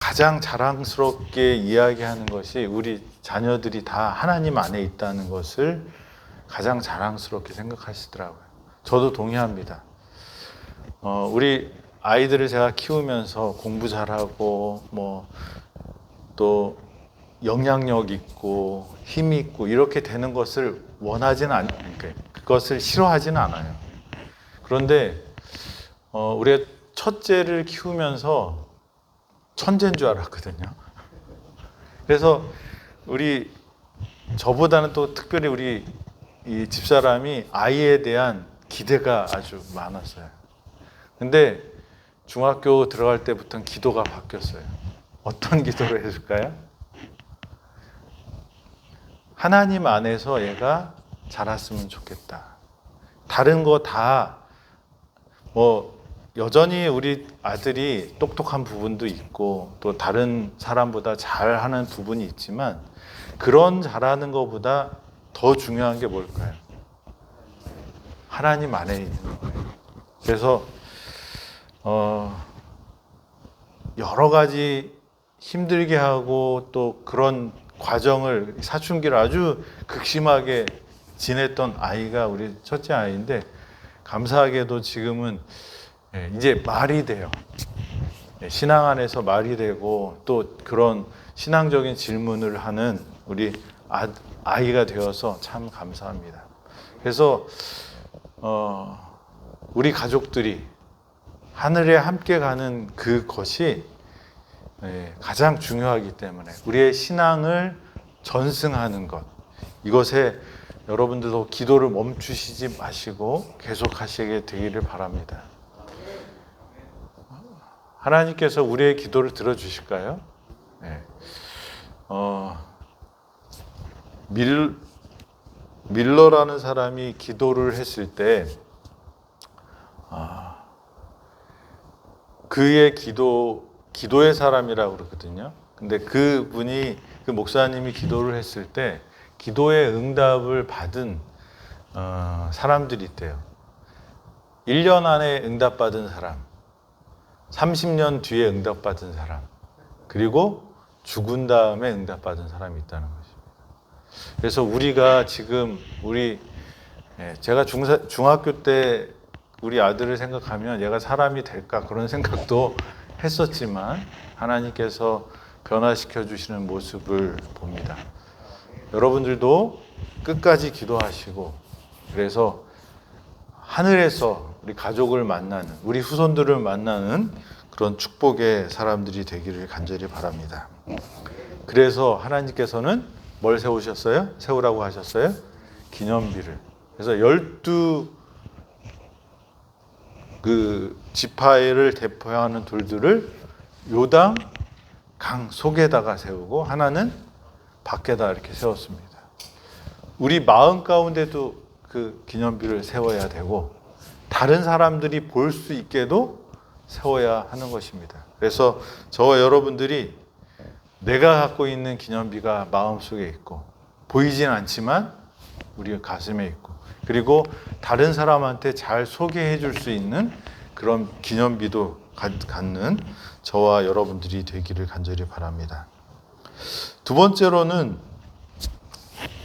가장 자랑스럽게 이야기하는 것이 우리 자녀들이 다 하나님 안에 있다는 것을 가장 자랑스럽게 생각하시더라고요. 저도 동의합니다. 우리 아이들을 제가 키우면서 공부 잘하고 또 영향력 있고 힘 있고 이렇게 되는 것을 그것을 싫어하지는 않아요. 그런데 우리 첫째를 키우면서 천재인 줄 알았거든요. 그래서 저보다는 또 특별히 우리 이 집사람이 아이에 대한 기대가 아주 많았어요. 근데 중학교 들어갈 때부터는 기도가 바뀌었어요. 어떤 기도를 해줄까요? 하나님 안에서 얘가 자랐으면 좋겠다. 다른 거 다 여전히 우리 아들이 똑똑한 부분도 있고 또 다른 사람보다 잘하는 부분이 있지만 그런 잘하는 것보다 더 중요한 게 뭘까요? 하나님 안에 있는 거예요. 그래서 여러 가지 힘들게 하고 또 그런 과정을 사춘기를 아주 극심하게 지냈던 아이가 우리 첫째 아이인데 감사하게도 지금은 이제 말이 돼요. 신앙 안에서 말이 되고 또 그런 신앙적인 질문을 하는 우리 아이가 되어서 참 감사합니다. 그래서 우리 가족들이 하늘에 함께 가는 그것이 가장 중요하기 때문에 우리의 신앙을 전승하는 것, 이것에 여러분들도 기도를 멈추시지 마시고 계속하시게 되기를 바랍니다. 하나님께서 우리의 기도를 들어주실까요? 네. 밀러라는 사람이 기도를 했을 때 그의 기도의 사람이라고 그러거든요. 근데 그 목사님이 기도를 했을 때 기도의 응답을 받은 사람들이 있대요. 1년 안에 응답받은 사람, 30년 뒤에 응답받은 사람, 그리고 죽은 다음에 응답받은 사람이 있다는 것입니다. 그래서 우리가 지금 제가 중학교 때 우리 아들을 생각하면 얘가 사람이 될까 그런 생각도 했었지만 하나님께서 변화시켜 주시는 모습을 봅니다. 여러분들도 끝까지 기도하시고 그래서 하늘에서 우리 가족을 만나는 우리 후손들을 만나는 그런 축복의 사람들이 되기를 간절히 바랍니다. 그래서 하나님께서는 뭘 세우라고 하셨어요? 기념비를. 그래서 12 지파를 대표하는 돌들을 요단 강 속에다가 세우고 하나는 밖에다 이렇게 세웠습니다. 우리 마음 가운데도 그 기념비를 세워야 되고 다른 사람들이 볼 수 있게도 세워야 하는 것입니다. 그래서 저와 여러분들이 내가 갖고 있는 기념비가 마음속에 있고 보이진 않지만 우리 가슴에 있고 그리고 다른 사람한테 잘 소개해 줄 수 있는 그런 기념비도 갖는 저와 여러분들이 되기를 간절히 바랍니다. 두 번째로는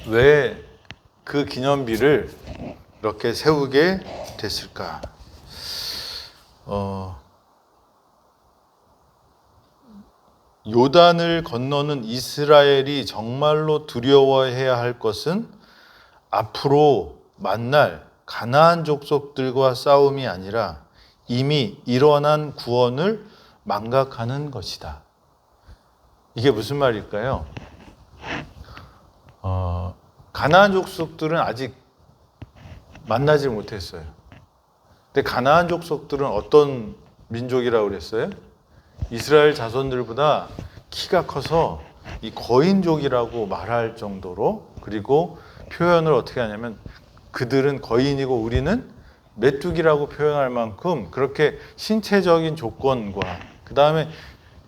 왜 그 기념비를 이렇게 세우게 됐을까? 요단을 건너는 이스라엘이 정말로 두려워해야 할 것은 앞으로 만날 가나안 족속들과 싸움이 아니라 이미 일어난 구원을 망각하는 것이다. 이게 무슨 말일까요? 가나안 족속들은 아직 만나지 못했어요. 근데 가나안 족속들은 어떤 민족이라고 그랬어요? 이스라엘 자손들보다 키가 커서 이 거인족이라고 말할 정도로 그리고 표현을 어떻게 하냐면 그들은 거인이고 우리는 메뚜기라고 표현할 만큼 그렇게 신체적인 조건과 그 다음에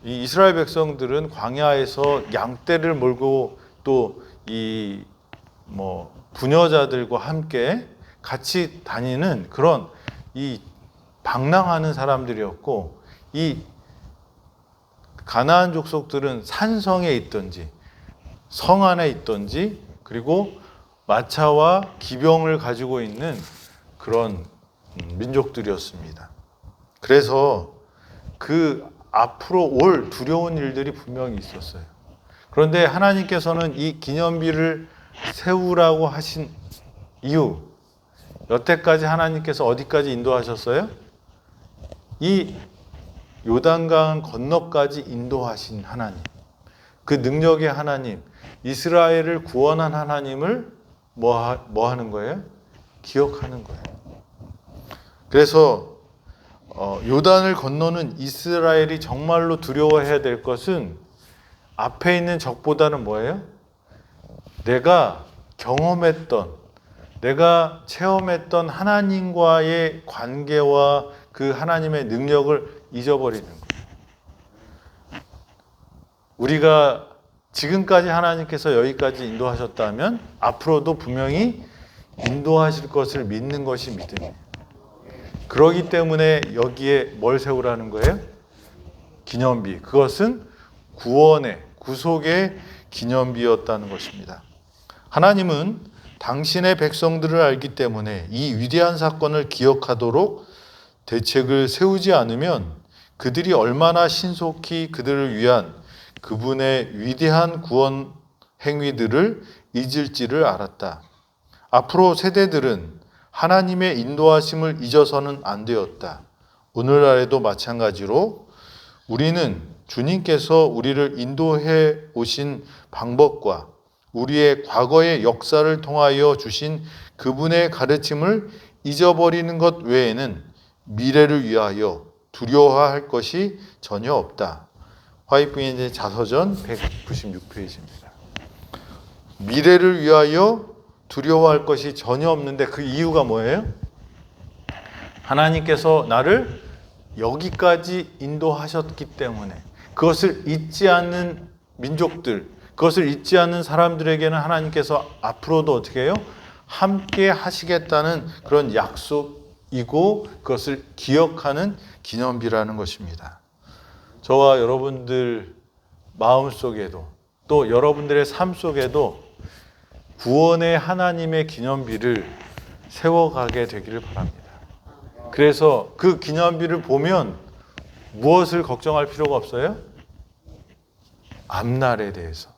이 이스라엘 백성들은 광야에서 양떼를 몰고 또 부녀자들과 함께 같이 다니는 그런 방랑하는 사람들이었고 이 가나안 족속들은 산성에 있든지 성 안에 있든지 그리고 마차와 기병을 가지고 있는 그런 민족들이었습니다. 그래서 그 앞으로 올 두려운 일들이 분명히 있었어요. 그런데 하나님께서는 이 기념비를 세우라고 하신 이유, 여태까지 하나님께서 어디까지 인도하셨어요? 이 요단강 건너까지 인도하신 하나님, 그 능력의 하나님, 이스라엘을 구원한 하나님을 뭐 하는 거예요? 기억하는 거예요. 그래서 요단을 건너는 이스라엘이 정말로 두려워해야 될 것은 앞에 있는 적보다는 뭐예요? 내가 경험했던, 내가 체험했던 하나님과의 관계와 그 하나님의 능력을 잊어버리는 거예요. 우리가 지금까지 하나님께서 여기까지 인도하셨다면 앞으로도 분명히 인도하실 것을 믿는 것이 믿음이에요. 그러기 때문에 여기에 뭘 세우라는 거예요? 기념비. 그것은 구원의, 구속의 기념비였다는 것입니다. 하나님은 당신의 백성들을 알기 때문에 이 위대한 사건을 기억하도록 대책을 세우지 않으면 그들이 얼마나 신속히 그들을 위한 그분의 위대한 구원 행위들을 잊을지를 알았다. 앞으로 세대들은 하나님의 인도하심을 잊어서는 안 되었다. 오늘날에도 마찬가지로 우리는 주님께서 우리를 인도해 오신 방법과 우리의 과거의 역사를 통하여 주신 그분의 가르침을 잊어버리는 것 외에는 미래를 위하여 두려워할 것이 전혀 없다. 화이트인의 자서전 196페이지입니다. 미래를 위하여 두려워할 것이 전혀 없는데 그 이유가 뭐예요? 하나님께서 나를 여기까지 인도하셨기 때문에 그것을 잊지 않는 민족들, 그것을 잊지 않는 사람들에게는 하나님께서 앞으로도 어떻게 해요? 함께 하시겠다는 그런 약속이고 그것을 기억하는 기념비라는 것입니다. 저와 여러분들 마음속에도 또 여러분들의 삶 속에도 구원의 하나님의 기념비를 세워가게 되기를 바랍니다. 그래서 그 기념비를 보면 무엇을 걱정할 필요가 없어요? 앞날에 대해서.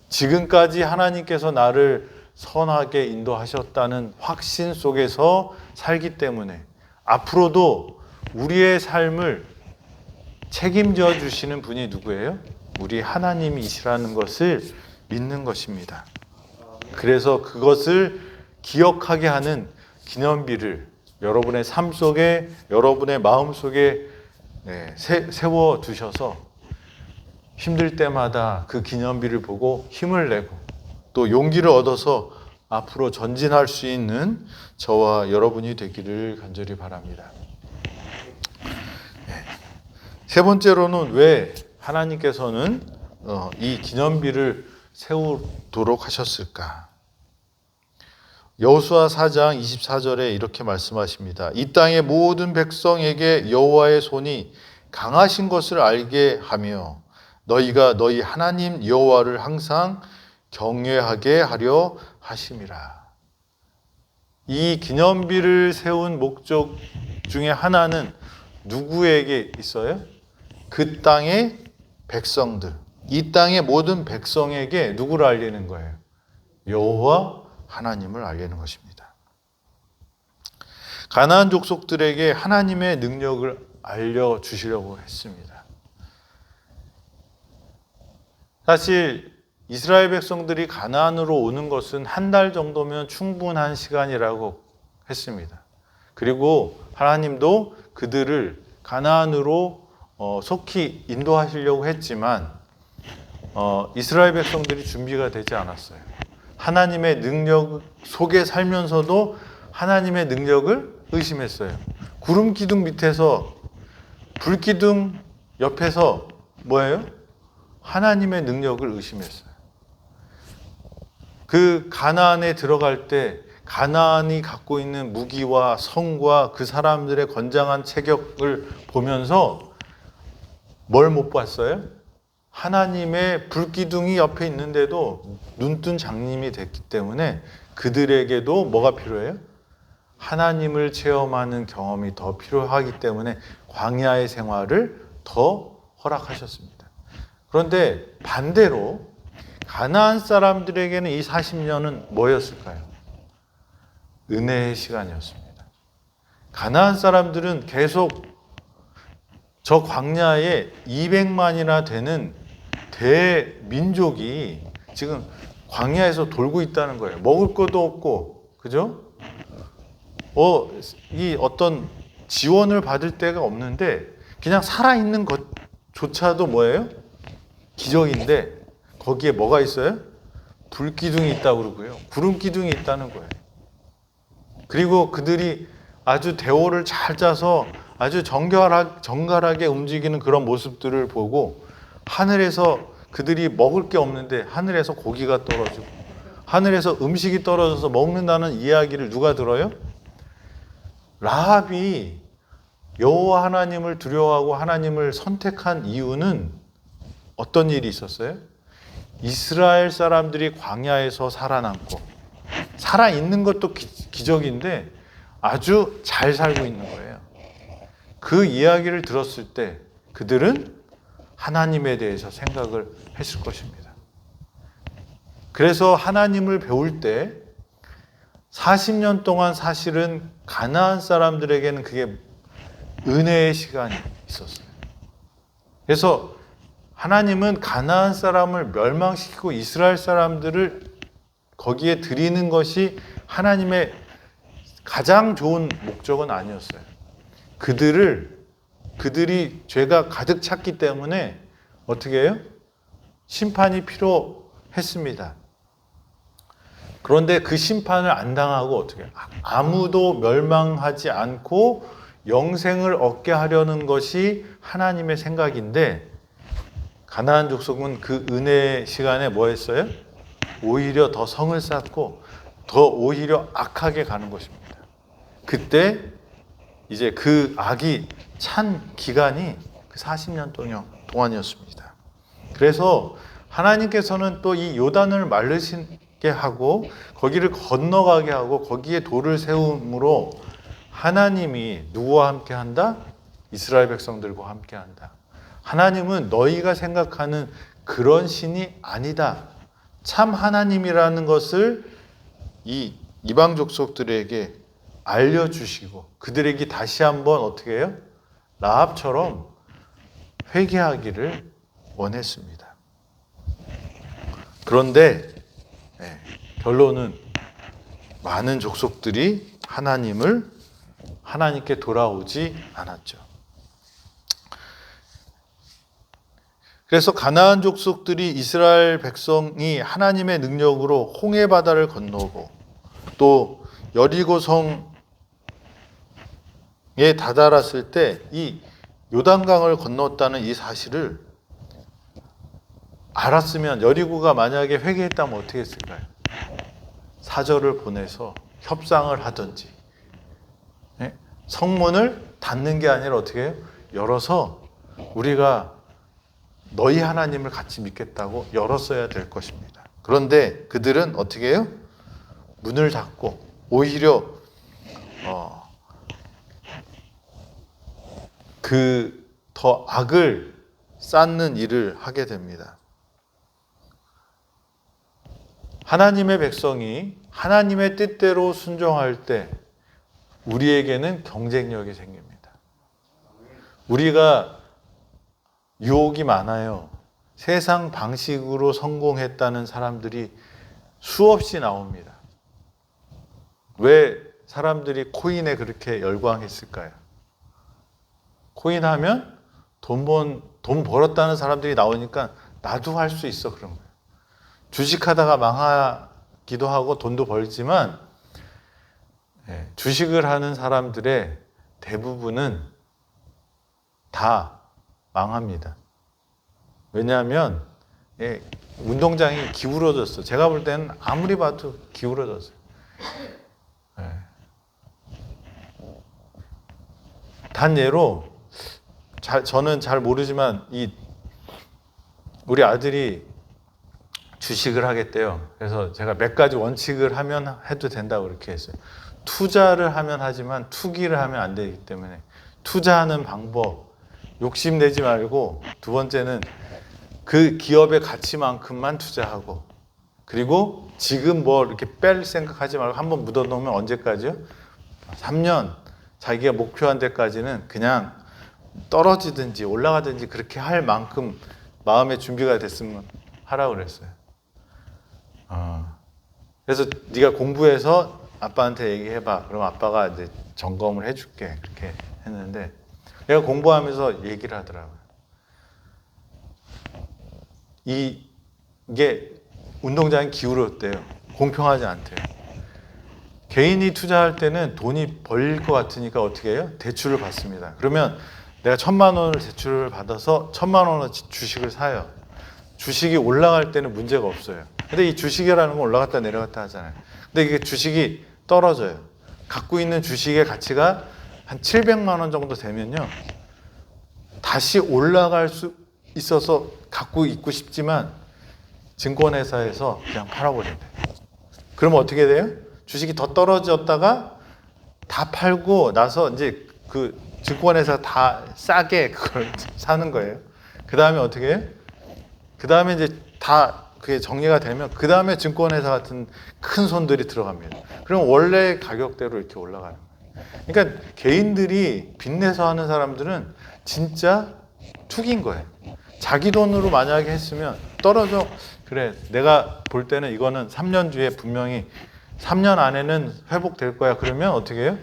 지금까지 하나님께서 나를 선하게 인도하셨다는 확신 속에서 살기 때문에 앞으로도 우리의 삶을 책임져 주시는 분이 누구예요? 우리 하나님이시라는 것을 믿는 것입니다. 그래서 그것을 기억하게 하는 기념비를 여러분의 삶 속에, 여러분의 마음 속에 세워 두셔서 힘들 때마다 그 기념비를 보고 힘을 내고 또 용기를 얻어서 앞으로 전진할 수 있는 저와 여러분이 되기를 간절히 바랍니다. 세 번째로는 왜 하나님께서는 이 기념비를 세우도록 하셨을까? 여호수아 4장 24절에 이렇게 말씀하십니다. 이 땅의 모든 백성에게 여호와의 손이 강하신 것을 알게 하며 너희가 너희 하나님 여호와를 항상 경외하게 하려 하심이라. 이 기념비를 세운 목적 중에 하나는 누구에게 있어요? 그 땅의 백성들, 이 땅의 모든 백성에게 누구를 알리는 거예요? 여호와 하나님을 알리는 것입니다. 가나안 족속들에게 하나님의 능력을 알려주시려고 했습니다. 사실 이스라엘 백성들이 가나안으로 오는 것은 한 달 정도면 충분한 시간이라고 했습니다. 그리고 하나님도 그들을 가나안으로 속히 인도하시려고 했지만 이스라엘 백성들이 준비가 되지 않았어요. 하나님의 능력 속에 살면서도 하나님의 능력을 의심했어요. 구름 기둥 밑에서 불 기둥 옆에서 뭐예요? 하나님의 능력을 의심했어요. 그 가나안에 들어갈 때 가나안이 갖고 있는 무기와 성과 그 사람들의 건장한 체격을 보면서 뭘 못 봤어요? 하나님의 불기둥이 옆에 있는데도 눈뜬 장님이 됐기 때문에 그들에게도 뭐가 필요해요? 하나님을 체험하는 경험이 더 필요하기 때문에 광야의 생활을 더 허락하셨습니다. 그런데 반대로 가나안 사람들에게는 이 40년은 뭐였을까요? 은혜의 시간이었습니다. 가나안 사람들은 계속 저 광야에 200만이나 되는 대민족이 지금 광야에서 돌고 있다는 거예요. 먹을 것도 없고, 그죠? 이 어떤 지원을 받을 데가 없는데 그냥 살아있는 것조차도 뭐예요? 기적인데 거기에 뭐가 있어요? 불기둥이 있다고 그러고요. 구름기둥이 있다는 거예요. 그리고 그들이 아주 대오를 잘 짜서 아주 정갈하게 움직이는 그런 모습들을 보고 하늘에서 그들이 먹을 게 없는데 하늘에서 고기가 떨어지고 하늘에서 음식이 떨어져서 먹는다는 이야기를 누가 들어요? 라합이 여호와 하나님을 두려워하고 하나님을 선택한 이유는 어떤 일이 있었어요? 이스라엘 사람들이 광야에서 살아남고 살아있는 것도 기적인데 아주 잘 살고 있는 거예요. 그 이야기를 들었을 때 그들은 하나님에 대해서 생각을 했을 것입니다. 그래서 하나님을 배울 때 40년 동안 사실은 가나안 사람들에게는 그게 은혜의 시간이 있었어요. 그래서 하나님은 가나안 사람을 멸망시키고 이스라엘 사람들을 거기에 드리는 것이 하나님의 가장 좋은 목적은 아니었어요. 그들이 죄가 가득 찼기 때문에 어떻게 해요? 심판이 필요했습니다. 그런데 그 심판을 안 당하고 어떻게 해요? 아무도 멸망하지 않고 영생을 얻게 하려는 것이 하나님의 생각인데 가나안 족속은 그 은혜의 시간에 뭐 했어요? 오히려 더 성을 쌓고 더 오히려 악하게 가는 것입니다. 그때 이제 그 악이 찬 기간이 그 40년 동안이었습니다. 그래서 하나님께서는 또 이 요단을 마르시게 하고 거기를 건너가게 하고 거기에 돌을 세움으로 하나님이 누구와 함께 한다? 이스라엘 백성들과 함께 한다. 하나님은 너희가 생각하는 그런 신이 아니다. 참 하나님이라는 것을 이 이방 족속들에게 알려주시고 그들에게 다시 한번 어떻게 해요? 라합처럼 회개하기를 원했습니다. 그런데 결론은 많은 족속들이 하나님께 돌아오지 않았죠. 그래서 가나안 족속들이 이스라엘 백성이 하나님의 능력으로 홍해 바다를 건너고 또 여리고 성에 다다랐을 때 이 요단강을 건넜다는 이 사실을 알았으면 여리고가 만약에 회개했다면 어떻게 했을까요? 사절을 보내서 협상을 하든지 성문을 닫는 게 아니라 어떻게 해요? 열어서 우리가 너희 하나님을 같이 믿겠다고 열었어야 될 것입니다. 그런데 그들은 어떻게 해요? 문을 닫고 오히려 더 악을 쌓는 일을 하게 됩니다. 하나님의 백성이 하나님의 뜻대로 순종할 때 우리에게는 경쟁력이 생깁니다. 우리가 유혹이 많아요. 세상 방식으로 성공했다는 사람들이 수없이 나옵니다. 왜 사람들이 코인에 그렇게 열광했을까요? 코인 하면 돈 벌었다는 사람들이 나오니까 나도 할 수 있어 그런 거예요. 주식하다가 망하기도 하고 돈도 벌지만 주식을 하는 사람들의 대부분은 다 망합니다. 왜냐하면 운동장이 기울어졌어. 제가 볼 때는 아무리 봐도 기울어졌어요. 단 예로 저는 잘 모르지만 이 우리 아들이 주식을 하겠대요. 그래서 제가 몇 가지 원칙을 하면 해도 된다고 그렇게 했어요. 투자를 하면 하지만 투기를 하면 안 되기 때문에 투자하는 방법 욕심내지 말고, 두 번째는 그 기업의 가치만큼만 투자하고, 그리고 지금 뭐 이렇게 뺄 생각하지 말고 한번 묻어놓으면 언제까지요? 3년 자기가 목표한 데까지는 그냥 떨어지든지 올라가든지 그렇게 할 만큼 마음의 준비가 됐으면 하라고 그랬어요. 그래서 네가 공부해서 아빠한테 얘기해봐. 그럼 아빠가 이제 점검을 해줄게. 그렇게 했는데 내가 공부하면서 얘기를 하더라고요. 이게 운동장이 기울었대요. 공평하지 않대요. 개인이 투자할 때는 돈이 벌릴 것 같으니까 어떻게 해요? 대출을 받습니다. 그러면 내가 1,000만 원을 대출을 받아서 1,000만 원어치 주식을 사요. 주식이 올라갈 때는 문제가 없어요. 근데 이 주식이라는 건 올라갔다 내려갔다 하잖아요. 근데 이게 주식이 떨어져요. 갖고 있는 주식의 가치가 한 700만 원 정도 되면요, 다시 올라갈 수 있어서 갖고 있고 싶지만 증권회사에서 그냥 팔아버린대요. 그러면 어떻게 돼요? 주식이 더 떨어졌다가 다 팔고 나서 이제 그 증권회사 다 싸게 그걸 사는 거예요. 그 다음에 어떻게 해요? 그 다음에 이제 다 그게 정리가 되면 그 다음에 증권회사 같은 큰 손들이 들어갑니다. 그럼 원래 가격대로 이렇게 올라가는 거예요. 그러니까 개인들이 빚내서 하는 사람들은 진짜 투기인 거예요. 자기 돈으로 만약에 했으면 떨어져, 그래 내가 볼 때는 이거는 3년 뒤에 분명히 3년 안에는 회복될 거야. 그러면 어떻게 해요?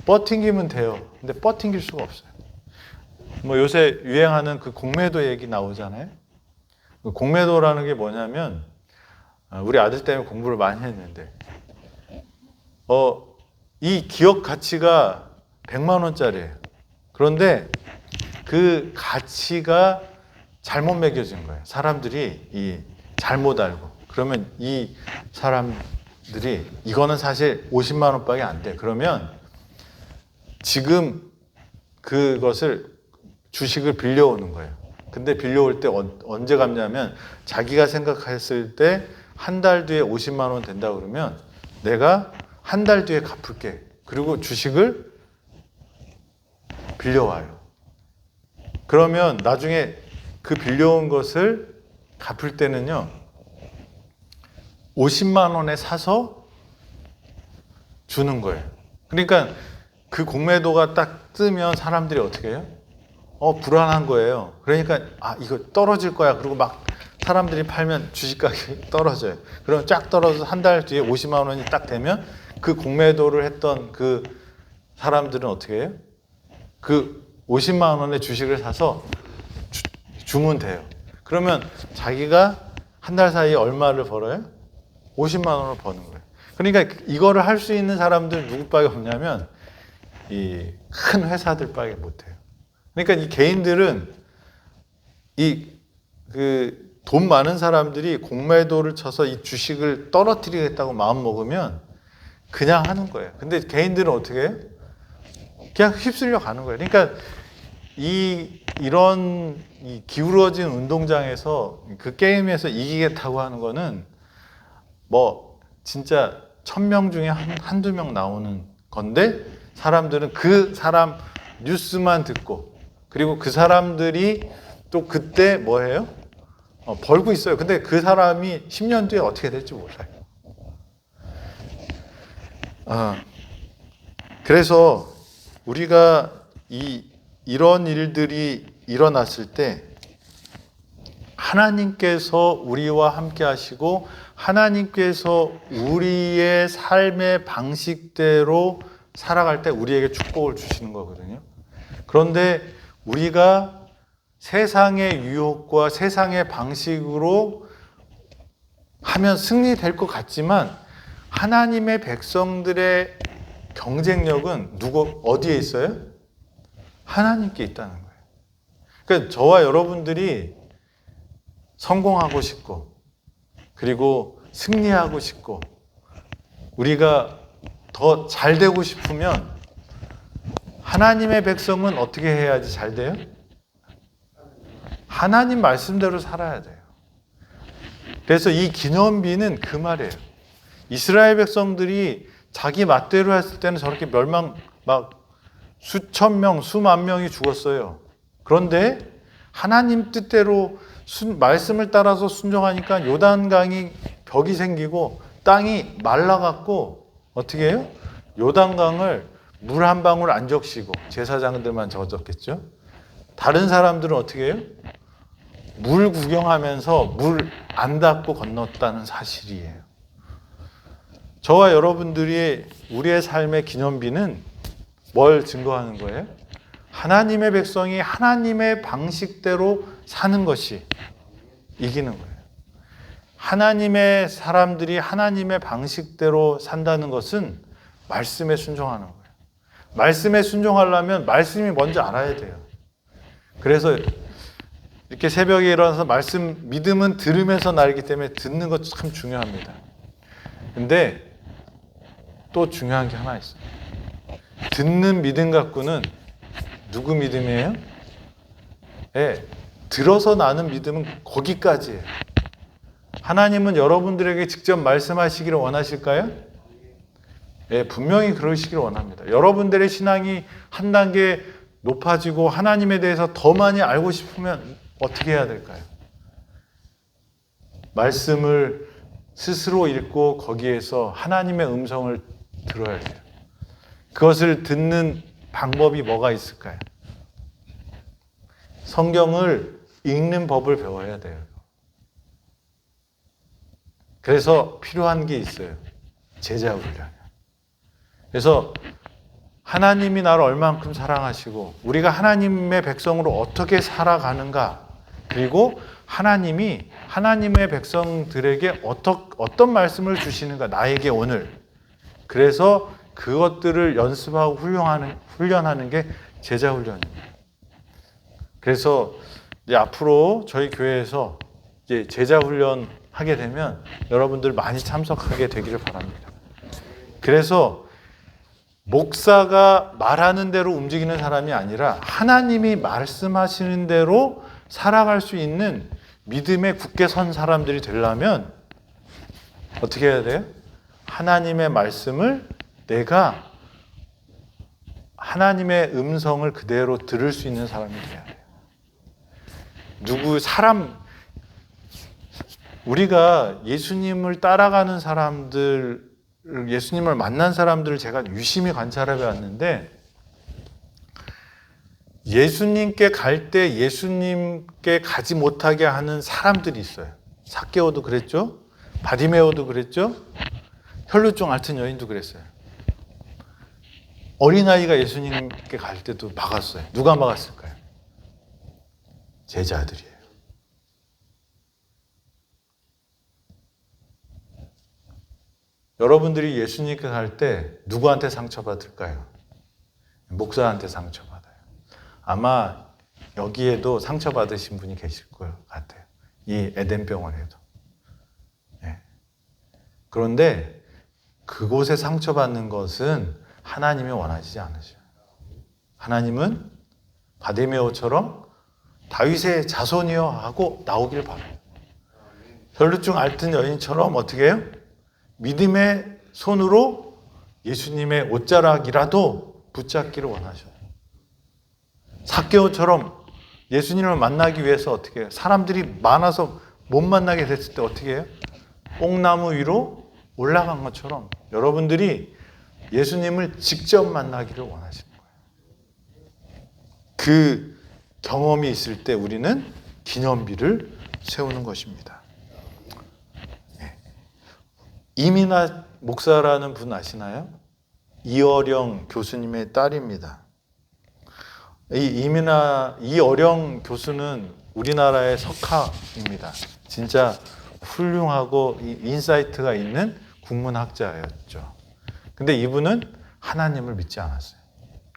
버팅기면 돼요. 근데 버팅길 수가 없어요. 뭐 요새 유행하는 그 공매도 얘기 나오잖아요. 그 공매도라는 게 뭐냐면, 우리 아들 때문에 공부를 많이 했는데, 이 기업 가치가 100만 원짜리예요. 그런데 그 가치가 잘못 매겨진 거예요. 사람들이 잘못 알고. 그러면 이 사람들이 이거는 사실 50만 원밖에 안 돼. 그러면 지금 그것을 주식을 빌려오는 거예요. 근데 빌려올 때 언제 갚냐면, 자기가 생각했을 때 한 달 뒤에 50만 원 된다 그러면 내가 한 달 뒤에 갚을게. 그리고 주식을 빌려와요. 그러면 나중에 그 빌려온 것을 갚을 때는요, 50만 원에 사서 주는 거예요. 그러니까 그 공매도가 딱 뜨면 사람들이 어떻게 해요? 불안한 거예요. 그러니까 이거 떨어질 거야. 그리고 막 사람들이 팔면 주식 가격이 떨어져요. 그럼 쫙 떨어져서 한 달 뒤에 50만 원이 딱 되면 그 공매도를 했던 그 사람들은 어떻게 해요? 그 50만 원의 주식을 사서 주면 돼요. 그러면 자기가 한 달 사이에 얼마를 벌어요? 50만 원을 버는 거예요. 그러니까 이거를 할 수 있는 사람들 누구밖에 없냐면 이 큰 회사들밖에 못해요. 그러니까 이 개인들은 돈 많은 사람들이 공매도를 쳐서 이 주식을 떨어뜨리겠다고 마음 먹으면 그냥 하는 거예요. 근데 개인들은 어떻게 해요? 그냥 휩쓸려 가는 거예요. 그러니까 이런 기울어진 운동장에서 그 게임에서 이기겠다고 하는 거는 뭐 진짜 1,000명 중에 한두 명 나오는 건데, 사람들은 그 사람 뉴스만 듣고, 그리고 그 사람들이 또 그때 뭐 해요? 벌고 있어요. 근데 그 사람이 10년 뒤에 어떻게 될지 몰라요. 그래서 우리가 이런 일들이 일어났을 때 하나님께서 우리와 함께 하시고, 하나님께서 우리의 삶의 방식대로 살아갈 때 우리에게 축복을 주시는 거거든요. 그런데 우리가 세상의 유혹과 세상의 방식으로 하면 승리될 것 같지만, 하나님의 백성들의 경쟁력은 어디에 있어요? 하나님께 있다는 거예요. 그러니까 저와 여러분들이 성공하고 싶고, 그리고 승리하고 싶고, 우리가 더 잘 되고 싶으면 하나님의 백성은 어떻게 해야지 잘 돼요? 하나님 말씀대로 살아야 돼요. 그래서 이 기념비는 그 말이에요. 이스라엘 백성들이 자기 맛대로 했을 때는 저렇게 멸망, 막 수천 명, 수만 명이 죽었어요. 그런데 하나님 뜻대로 말씀을 따라서 순종하니까 요단강이 벽이 생기고 땅이 말라갖고 어떻게 해요? 요단강을 물 한 방울 안 적시고 제사장들만 적었겠죠. 다른 사람들은 어떻게 해요? 물 구경하면서 물 안 닿고 건넜다는 사실이에요. 저와 여러분들이 우리의 삶의 기념비는 뭘 증거하는 거예요? 하나님의 백성이 하나님의 방식대로 사는 것이 이기는 거예요. 하나님의 사람들이 하나님의 방식대로 산다는 것은 말씀에 순종하는 거예요. 말씀에 순종하려면 말씀이 먼저 알아야 돼요. 그래서 이렇게 새벽에 일어나서 믿음은 들으면서 나기 때문에 듣는 것도 참 중요합니다. 근데 또 중요한 게 하나 있어요. 듣는 믿음 갖고는 누구 믿음이에요? 네, 들어서 나는 믿음은 거기까지예요. 하나님은 여러분들에게 직접 말씀하시기를 원하실까요? 네, 분명히 그러시기를 원합니다. 여러분들의 신앙이 한 단계 높아지고 하나님에 대해서 더 많이 알고 싶으면 어떻게 해야 될까요? 말씀을 스스로 읽고 거기에서 하나님의 음성을 들어야 돼요. 그것을 듣는 방법이 뭐가 있을까요? 성경을 읽는 법을 배워야 돼요. 그래서 필요한 게 있어요. 제자 훈련. 그래서 하나님이 나를 얼만큼 사랑하시고 우리가 하나님의 백성으로 어떻게 살아가는가, 그리고 하나님이 하나님의 백성들에게 어떤 말씀을 주시는가, 나에게 오늘. 그래서 그것들을 연습하고 훈련하는 게 제자 훈련입니다. 그래서 이제 앞으로 저희 교회에서 이제 제자 훈련 하게 되면 여러분들 많이 참석하게 되기를 바랍니다. 그래서 목사가 말하는 대로 움직이는 사람이 아니라 하나님이 말씀하시는 대로 살아갈 수 있는 믿음에 굳게 선 사람들이 되려면 어떻게 해야 돼요? 하나님의 말씀을 내가 하나님의 음성을 그대로 들을 수 있는 사람이 돼야 돼요. 우리가 예수님을 따라가는 사람들, 예수님을 만난 사람들을 제가 유심히 관찰해 봤는데, 예수님께 갈 때 예수님께 가지 못하게 하는 사람들이 있어요. 삭개오도 그랬죠? 바디메오도 그랬죠? 혈루증 앓던 여인도 그랬어요. 어린아이가 예수님께 갈 때도 막았어요. 누가 막았을까요? 제자들이에요. 여러분들이 예수님께 갈 때 누구한테 상처받을까요? 목사한테 상처받아요. 아마 여기에도 상처받으신 분이 계실 것 같아요. 이 에덴병원에도. 네. 그런데 그곳에 상처받는 것은 하나님이 원하시지 않으셔요. 하나님은 바디메오처럼 다윗의 자손이여 하고 나오길 바라요. 혈루증 앓던 여인처럼 어떻게 해요? 믿음의 손으로 예수님의 옷자락이라도 붙잡기를 원하셔요. 삭개오처럼 예수님을 만나기 위해서 어떻게 해요? 사람들이 많아서 못 만나게 됐을 때 어떻게 해요? 뽕나무 위로 올라간 것처럼 여러분들이 예수님을 직접 만나기를 원하시는 거예요. 그 경험이 있을 때 우리는 기념비를 세우는 것입니다. 이민아 목사라는 분 아시나요? 이어령 교수님의 딸입니다. 이어령 교수는 우리나라의 석학입니다. 진짜 훌륭하고 인사이트가 있는 국문학자였죠. 근데 이분은 하나님을 믿지 않았어요.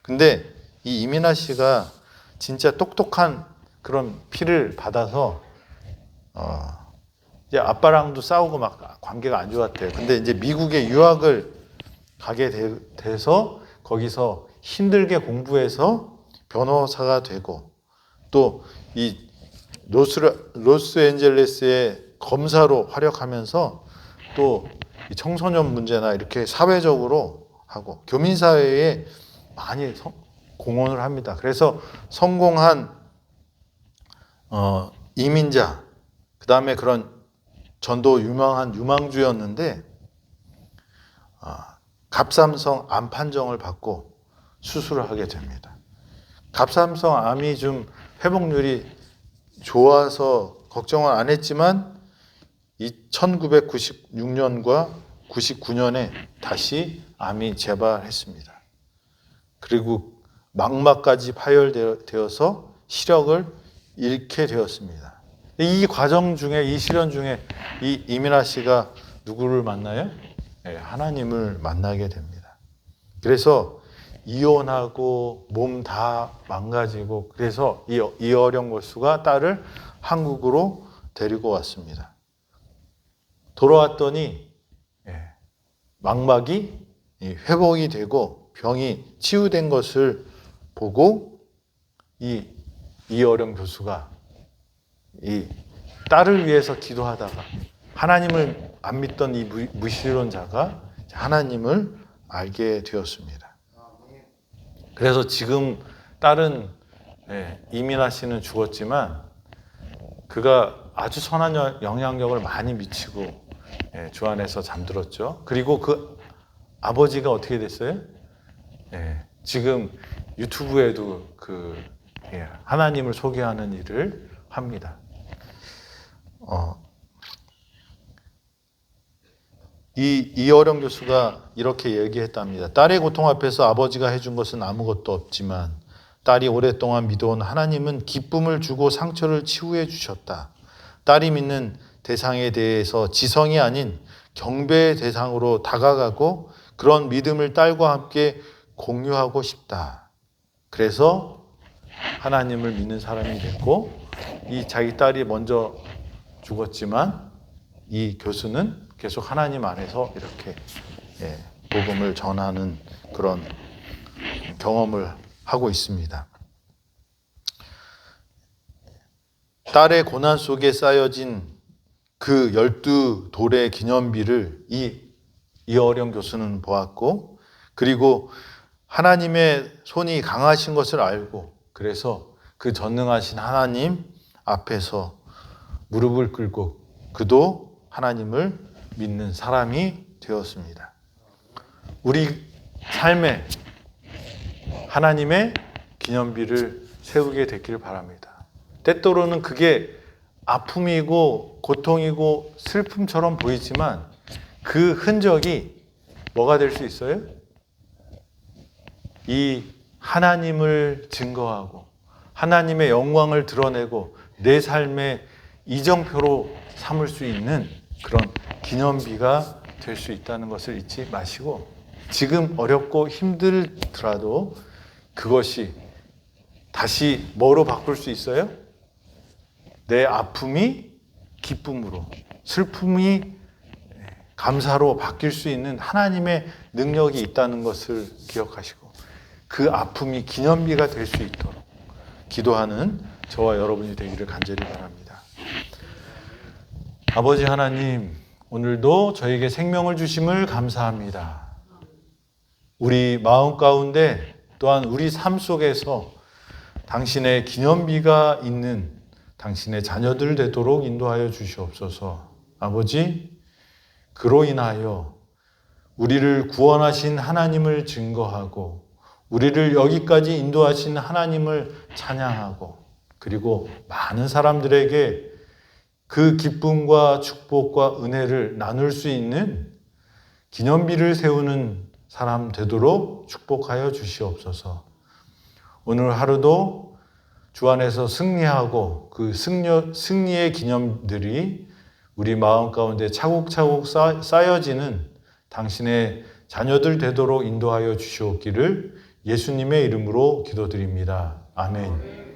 근데 이 이민아 씨가 진짜 똑똑한 그런 피를 받아서 이제 아빠랑도 싸우고 막 관계가 안 좋았대요. 근데 이제 미국에 유학을 가게 돼서 거기서 힘들게 공부해서 변호사가 되고 또 이 로스앤젤레스의 검사로 활약하면서 또 이 청소년 문제나 이렇게 사회적으로 하고 교민사회에 많이 공헌을 합니다. 그래서 성공한 이민자, 그 다음에 그런 전도 유명한 유망주였는데 갑상선 암 판정을 받고 수술을 하게 됩니다. 갑상선 암이 좀 회복률이 좋아서 걱정을 안 했지만 1996년과 99년에 다시 암이 재발했습니다. 그리고 망막까지 파열되어서 시력을 잃게 되었습니다. 이 과정 중에, 이 시련 중에 이 이민아 씨가 누구를 만나요? 네, 하나님을 만나게 됩니다. 그래서 이혼하고 몸 다 망가지고, 그래서 이어령 교수가 딸을 한국으로 데리고 왔습니다. 돌아왔더니 망막이 회복이 되고 병이 치유된 것을 보고 이어령 교수가 이 딸을 위해서 기도하다가 하나님을 안 믿던 이 무신론자가 하나님을 알게 되었습니다. 그래서 지금 딸은 이민아 씨는 죽었지만 그가 아주 선한 영향력을 많이 미치고 주 안에서 잠들었죠. 그리고 그 아버지가 어떻게 됐어요? 지금 유튜브에도 하나님을 소개하는 일을 합니다. 이어령 교수가 이렇게 얘기했답니다. 딸의 고통 앞에서 아버지가 해준 것은 아무것도 없지만 딸이 오랫동안 믿어온 하나님은 기쁨을 주고 상처를 치유해 주셨다. 딸이 믿는 대상에 대해서 지성이 아닌 경배의 대상으로 다가가고 그런 믿음을 딸과 함께 공유하고 싶다. 그래서 하나님을 믿는 사람이 됐고, 이 자기 딸이 먼저 죽었지만 이 교수는 계속 하나님 안에서 이렇게 복음을 전하는 그런 경험을 하고 있습니다. 딸의 고난 속에 쌓여진 그 12돌의 기념비를 이어령 교수는 보았고, 그리고 하나님의 손이 강하신 것을 알고, 그래서 그 전능하신 하나님 앞에서 무릎을 꿇고 그도 하나님을 믿는 사람이 되었습니다. 우리 삶에 하나님의 기념비를 세우게 되기를 바랍니다. 때때로는 그게 아픔이고 고통이고 슬픔처럼 보이지만 그 흔적이 뭐가 될 수 있어요? 이 하나님을 증거하고 하나님의 영광을 드러내고 내 삶의 이정표로 삼을 수 있는 그런 기념비가 될 수 있다는 것을 잊지 마시고, 지금 어렵고 힘들더라도 그것이 다시 뭐로 바꿀 수 있어요? 내 아픔이 기쁨으로, 슬픔이 감사로 바뀔 수 있는 하나님의 능력이 있다는 것을 기억하시고 그 아픔이 기념비가 될 수 있도록 기도하는 저와 여러분이 되기를 간절히 바랍니다. 아버지 하나님, 오늘도 저에게 생명을 주심을 감사합니다. 우리 마음 가운데 또한 우리 삶 속에서 당신의 기념비가 있는 당신의 자녀들 되도록 인도하여 주시옵소서. 아버지, 그로 인하여 우리를 구원하신 하나님을 증거하고 우리를 여기까지 인도하신 하나님을 찬양하고, 그리고 많은 사람들에게 그 기쁨과 축복과 은혜를 나눌 수 있는 기념비를 세우는 사람 되도록 축복하여 주시옵소서. 오늘 하루도 주 안에서 승리하고 그 승리의 기념들이 우리 마음 가운데 차곡차곡 쌓여지는 당신의 자녀들 되도록 인도하여 주시옵기를 예수님의 이름으로 기도드립니다. 아멘.